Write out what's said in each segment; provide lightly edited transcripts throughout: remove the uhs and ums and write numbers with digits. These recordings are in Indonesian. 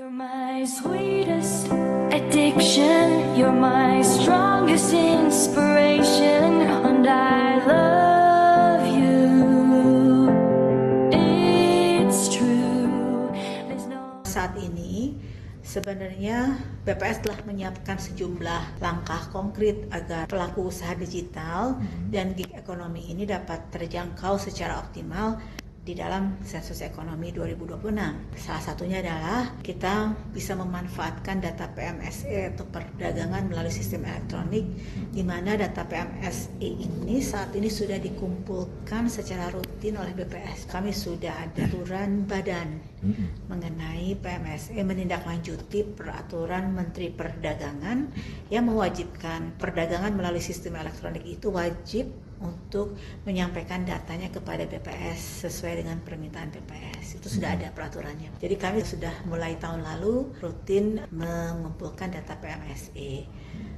You're my sweetest addiction, you're my strongest inspiration, and I love you, it's true. Saat ini sebenarnya BPS telah menyiapkan sejumlah langkah konkret agar pelaku usaha digital dan gig ekonomi ini dapat terjangkau secara optimal di dalam sensus ekonomi 2026. Salah satunya adalah kita bisa memanfaatkan data PMSE atau perdagangan melalui sistem elektronik, di mana data PMSE ini saat ini sudah dikumpulkan secara rutin oleh BPS. Kami sudah ada aturan badan mengenai PMSE menindaklanjuti peraturan Menteri Perdagangan yang mewajibkan perdagangan melalui sistem elektronik itu wajib untuk menyampaikan datanya kepada BPS sesuai dengan permintaan BPS. Itu sudah ada peraturannya. Jadi kami sudah mulai tahun lalu rutin mengumpulkan data PMSE.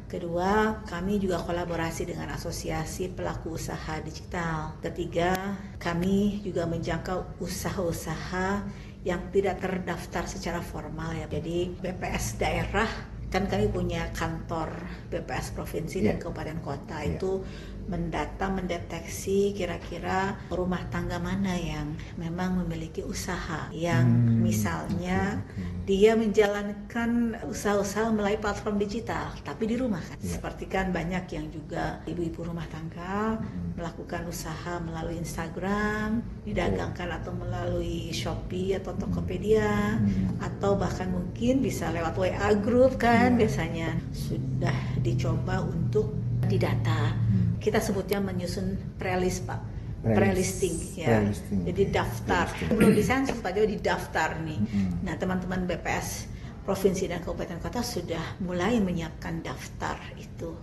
Kedua, kami juga kolaborasi dengan asosiasi pelaku usaha digital. Ketiga, kami juga menjangkau usaha-usaha yang tidak terdaftar secara formal ya. Jadi BPS daerah, kan kami punya kantor BPS provinsi dan kabupaten kota itu mendeteksi kira-kira rumah tangga mana yang memang memiliki usaha yang misalnya dia menjalankan usaha-usaha melalui platform digital tapi di rumah kan. Seperti kan banyak yang juga ibu-ibu rumah tangga melakukan usaha melalui Instagram, didagangkan atau melalui Shopee atau Tokopedia atau bahkan mungkin bisa lewat WA group kan biasanya sudah dicoba untuk didata. Kita sebutnya menyusun prelist Pak, prelisting ya. Jadi daftar, belum disensus Pak, jadi didaftar nih. Nah teman-teman BPS provinsi dan kabupaten kota sudah mulai menyiapkan daftar itu.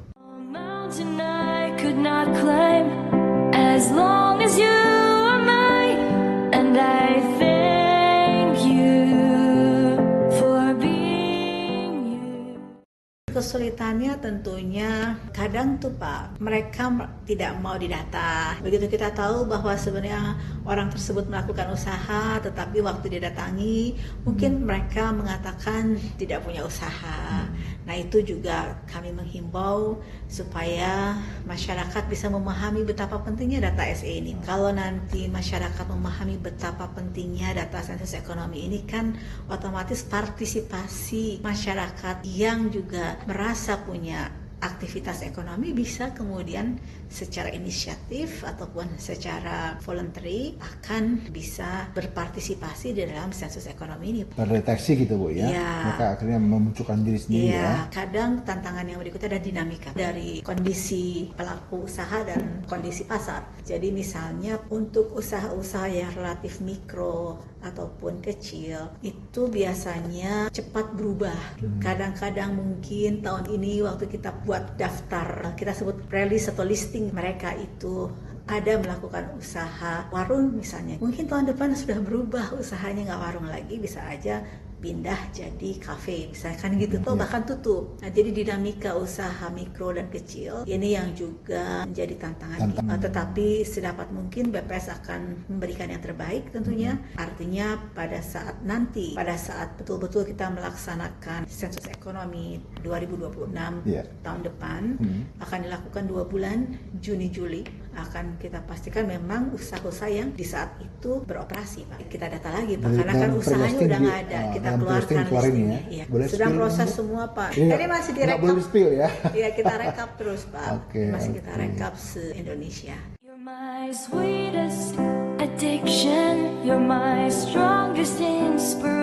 Mountain I could not climb as long as you are mine, and I thank you for being you. Kesulitannya tentunya kadang tuh Pak, mereka tidak mau didata. Begitu kita tahu bahwa sebenarnya orang tersebut melakukan usaha, tetapi waktu didatangi mungkin mereka mengatakan tidak punya usaha. Nah itu juga kami menghimbau supaya masyarakat bisa memahami betapa pentingnya data SE ini. Kalau nanti masyarakat memahami betapa pentingnya data sensus ekonomi ini kan otomatis partisipasi masyarakat yang juga merasa punya aktivitas ekonomi bisa kemudian secara inisiatif ataupun secara voluntary akan bisa berpartisipasi di dalam sensus ekonomi ini. Terdeteksi gitu Bu ya? Mereka akhirnya memunculkan diri sendiri ya? Kadang tantangan yang berikutnya ada dinamika dari kondisi pelaku usaha dan kondisi pasar. Jadi misalnya untuk usaha-usaha yang relatif mikro ataupun kecil itu biasanya cepat berubah. Kadang-kadang mungkin tahun ini waktu kita buat daftar, kita sebut prelist atau listing, mereka itu ada melakukan usaha warung misalnya. Mungkin tahun depan sudah berubah usahanya, nggak warung lagi, bisa aja pindah jadi kafe misalkan gitu, atau bahkan tutup. Nah jadi dinamika usaha mikro dan kecil ini yang juga menjadi tantangan. Tetapi sedapat mungkin BPS akan memberikan yang terbaik tentunya. Artinya pada saat betul-betul kita melaksanakan sensus ekonomi 2026 tahun depan akan dilakukan 2 bulan, Juni-Juli, akan kita pastikan memang usaha-usaha yang di saat itu beroperasi Pak. Kita data lagi Pak, karena kan usahanya udah nggak ada. Kita keluarkan listingnya. Ya. Sedang proses semua Pak. Ini masih direkap. Nggak boleh spill ya? Iya kita rekap terus Pak. Masih kita rekap se-Indonesia. You're my sweetest addiction, you're my strongest inspiration.